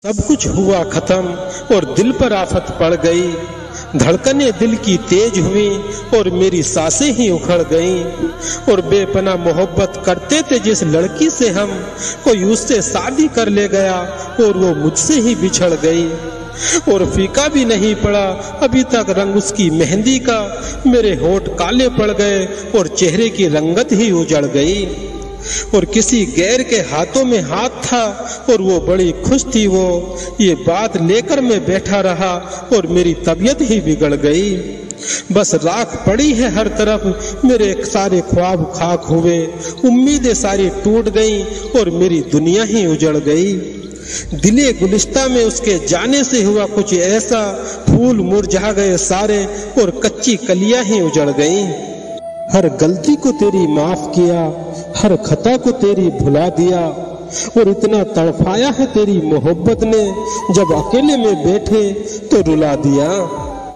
सब कुछ हुआ खत्म और दिल पर आफत पड़ गई। धड़कनें दिल की तेज हुई और मेरी सांसें ही उखड़ गईं। और बेपनाह मोहब्बत करते थे जिस लड़की से हम, कोई उससे शादी कर ले गया और वो मुझसे ही बिछड़ गई। और फीका भी नहीं पड़ा अभी तक रंग उसकी मेहंदी का, मेरे होठ काले पड़ गए और चेहरे की रंगत ही उजड़ गई। और किसी गैर के हाथों में हाथ था और वो बड़ी खुश थी। वो ये बात लेकर मैं बैठा रहा और मेरी तबीयत ही बिगड़ गई। बस राख पड़ी है हर तरफ, मेरे सारे ख्वाब खाक हुए, उम्मीदें सारी टूट गईं और मेरी दुनिया ही उजड़ गई। दिले गुलिस्ता में उसके जाने से हुआ कुछ ऐसा, फूल मुरझा गए सारे और कच्ची कलियां ही उजड़ गईं। हर गलती को तेरी माफ किया, हर खता को तेरी भुला दिया। और इतना तड़पाया है तेरी मोहब्बत ने, जब अकेले में बैठे तो रुला दिया।